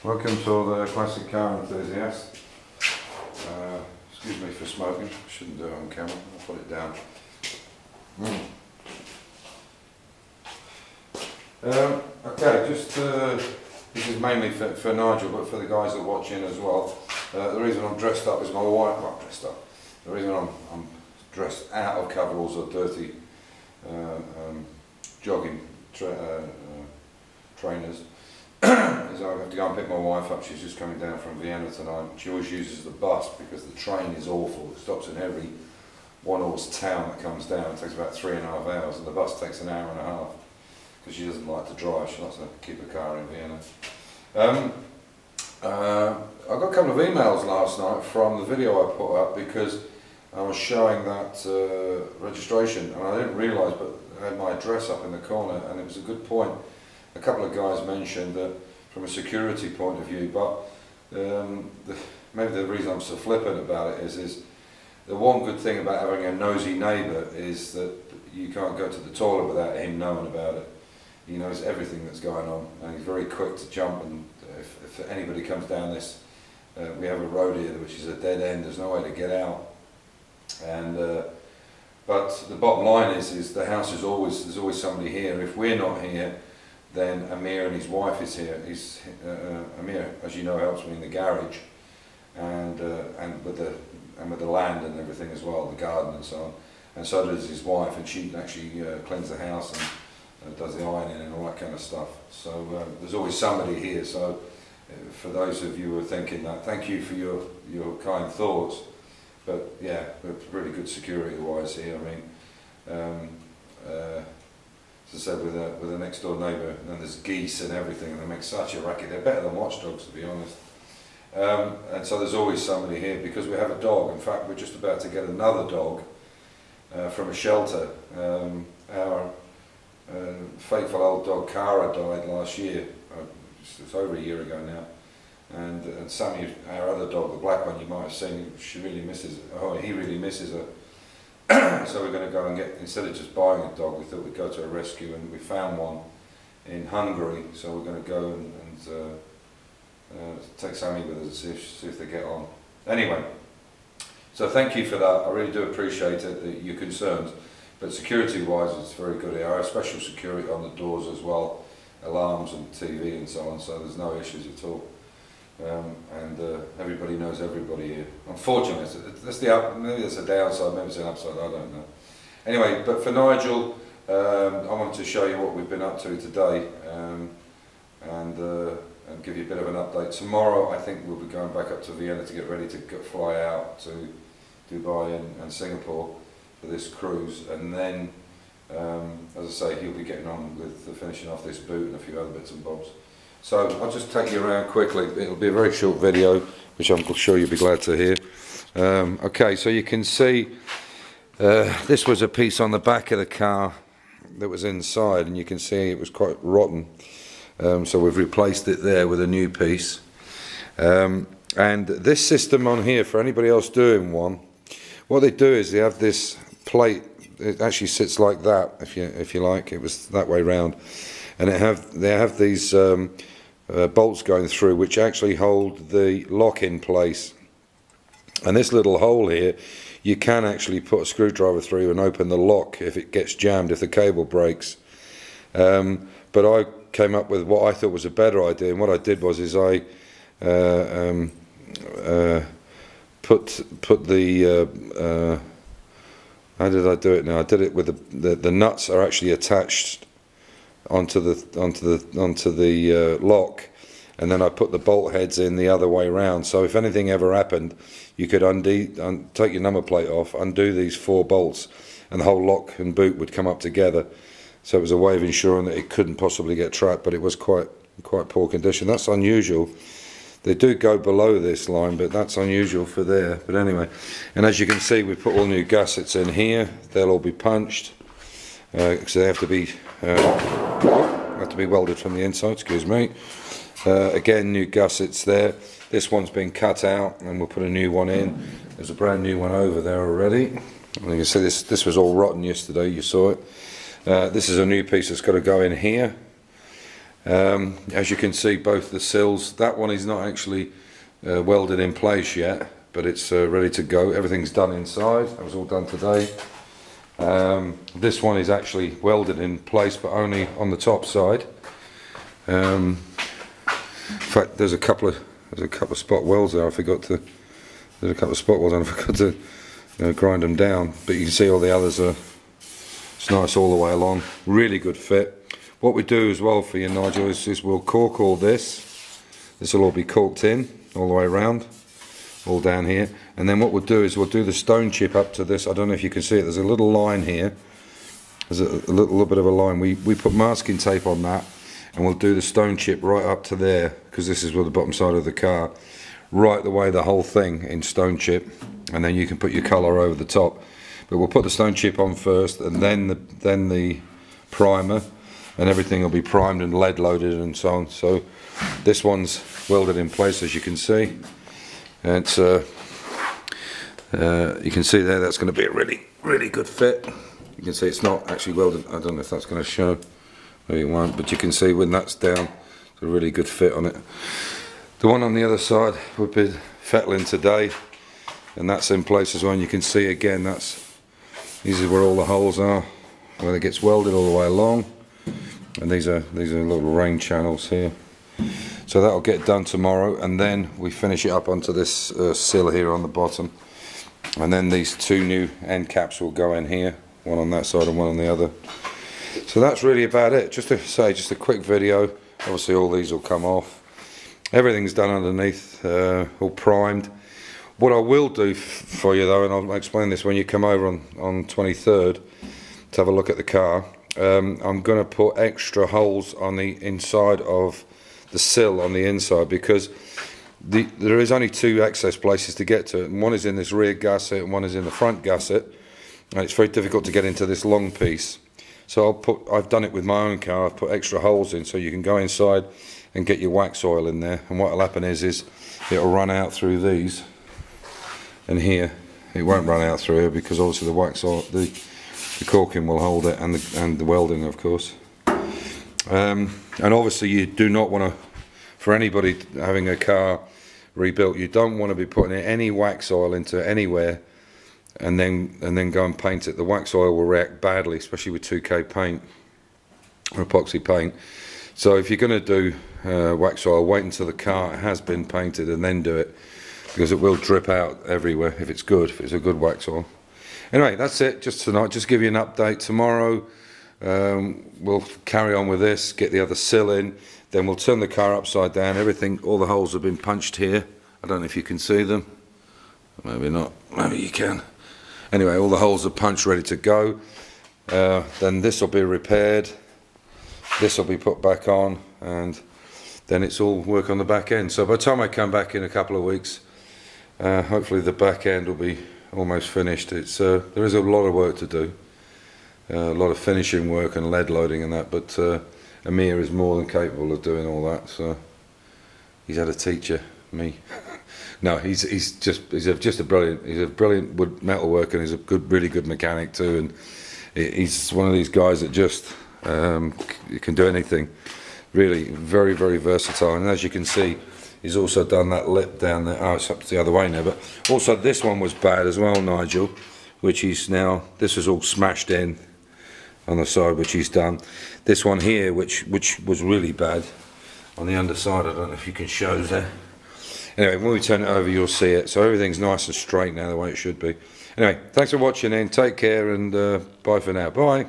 Welcome to all the classic car enthusiasts. Excuse me for smoking, shouldn't do it on camera, I'll put it down. Okay, this is mainly for Nigel, but for the guys that are watching as well. The reason I'm dressed up is my wife, well, dressed up. The reason I'm dressed out of coveralls or dirty jogging trainers is I have to go and pick my wife up. She's just coming down from Vienna tonight. She always uses the bus because the train is awful. It stops in every one-horse town that comes down. It takes about 3.5 hours, and the bus takes an hour and a half because she doesn't like to drive. She likes to keep her car in Vienna. I got a couple of emails last night from the video I put up because I was showing that registration, and I didn't realise, but I had my address up in the corner, and it was a good point. A couple of guys mentioned that from a security point of view, but maybe the reason I'm so flippant about it is the one good thing about having a nosy neighbour is that you can't go to the toilet without him knowing about it. He knows everything that's going on, and he's very quick to jump, and if anybody comes down this, we have a road here which is a dead end, there's no way to get out. And but the bottom line is the house is there's always somebody here. If we're not here, then Amir and his wife is here. Amir, as you know, helps me in the garage, and with the land and everything as well, the garden and so on. And so does his wife, and she actually cleans the house and does the ironing and all that kind of stuff. So there's always somebody here. So for those of you who are thinking that, thank you for your kind thoughts. But yeah, we're pretty good security-wise here. I mean, as I said, with a next door neighbour, and there's geese and everything, and they make such a racket. They're better than watchdogs, to be honest. And so there's always somebody here because we have a dog. In fact, we're just about to get another dog from a shelter. Our faithful old dog Cara died last year. It's over a year ago now. And Sammy, our other dog, the black one, you might have seen, he really misses her. So we're going to go and get, instead of just buying a dog, we thought we'd go to a rescue, and we found one in Hungary. So we're going to go and take Sammy with us and see if they get on. Anyway, so thank you for that. I really do appreciate it, your concerns. But security-wise, it's very good here. I have special security on the doors as well, alarms and TV and so on. So there's no issues at all. And everybody knows everybody here. Unfortunately, maybe that's a downside, maybe it's an upside, I don't know. Anyway, but for Nigel, I wanted to show you what we've been up to today, and give you a bit of an update. Tomorrow, I think we'll be going back up to Vienna to get ready to fly out to Dubai and Singapore for this cruise, and then, as I say, he'll be getting on with finishing off this boot and a few other bits and bobs. So I'll just take you around quickly. It'll be a very short video, which I'm sure you'll be glad to hear. Okay, so you can see this was a piece on the back of the car that was inside, and you can see it was quite rotten. So we've replaced it there with a new piece. And this system on here, for anybody else doing one, what they do is they have this plate. It actually sits like that, if you like. It was that way round, and they have these bolts going through which actually hold the lock in place. And this little hole here, you can actually put a screwdriver through and open the lock if it gets jammed, if the cable breaks. But I came up with what I thought was a better idea, and what I did was I put the how did I do it now? I did it with the nuts are actually attached onto the lock, and then I put the bolt heads in the other way round. So if anything ever happened, you could take your number plate off, undo these 4 bolts, and the whole lock and boot would come up together. So it was a way of ensuring that it couldn't possibly get trapped, but it was quite poor condition. That's unusual. They do go below this line, but that's unusual for there. But anyway, and as you can see, we put all new gaskets in here. They'll all be punched because they have to be welded from the inside. Excuse me. Again, new gussets there. This one's been cut out, and we'll put a new one in. There's a brand new one over there already. And you can see this was all rotten yesterday. You saw it. This is a new piece that's got to go in here. As you can see, both the sills, that one is not actually welded in place yet, but it's ready to go. Everything's done inside. That was all done today. This one is actually welded in place, but only on the top side. In fact, there's a couple of spot welds there. There's a couple of spot welds, and I forgot to grind them down. But you can see all the others are. It's nice all the way along. Really good fit. What we do as well for you, Nigel, is we'll cork all this. This will all be corked in all the way around, all down here. And then what we'll do is we'll do the stone chip up to this. I don't know if you can see it. There's a little line here. There's a little bit of a line. We put masking tape on that, and we'll do the stone chip right up to there, because this is where the bottom side of the car. Right the way the whole thing in stone chip, and then you can put your colour over the top. But we'll put the stone chip on first, and then the primer. And everything will be primed and lead loaded and so on. So this one's welded in place, as you can see. And it's you can see there, that's going to be a really good fit. You can see it's not actually welded. I don't know if that's going to show. Maybe it won't, but you can see when that's down, it's a really good fit on it. The one on the other side we've been fettling today, and that's in place as well. And you can see again, these are where all the holes are, where it gets welded all the way along. And these are little rain channels here. So that'll get done tomorrow, and then we finish it up onto this sill here on the bottom. And then these two new end caps will go in here, one on that side and one on the other. So that's really about it. Just to say, just a quick video. Obviously all these will come off. Everything's done underneath, all primed. What I will do for you though, and I'll explain this when you come over on 23rd to have a look at the car. I'm going to put extra holes on the inside of the sill on the inside, because there is only two access places to get to it, and one is in this rear gasset and one is in the front gasset, and it's very difficult to get into this long piece. So I've done it with my own car. I've put extra holes in so you can go inside and get your wax oil in there, and what will happen is it'll run out through these, and here it won't run out through here, because obviously the wax oil, the corking will hold it, and the welding, of course. And obviously you do not want to, for anybody having a car rebuilt, you don't want to be putting any wax oil into anywhere and then go and paint it. The wax oil will react badly, especially with 2K paint or epoxy paint. So if you're going to do wax oil, wait until the car has been painted and then do it, because it will drip out everywhere if it's a good wax oil. Anyway, that's it just tonight. Just give you an update. Tomorrow we'll carry on with this, get the other sill in, then we'll turn the car upside down. Everything, all the holes have been punched here. I don't know if you can see them. Maybe not. Maybe you can. Anyway, all the holes are punched, ready to go. Then this will be repaired. This will be put back on, and then it's all work on the back end. So by the time I come back in a couple of weeks, hopefully the back end will be almost finished. It's there is a lot of work to do, a lot of finishing work and lead loading and that, but Amir is more than capable of doing all that. So he's had a teacher, me. No, he's just a brilliant wood metal worker, and he's a really good mechanic too, and he's one of these guys that just can do anything. Really very versatile. And as you can see, he's also done that lip down there. Oh, it's up the other way now, but also this one was bad as well, Nigel, which he's now, this was all smashed in on the side, which he's done. This one here, which was really bad on the underside, I don't know if you can show there. Anyway, when we turn it over, you'll see it. So everything's nice and straight now, the way it should be. Anyway, thanks for watching, and take care, and bye for now. Bye.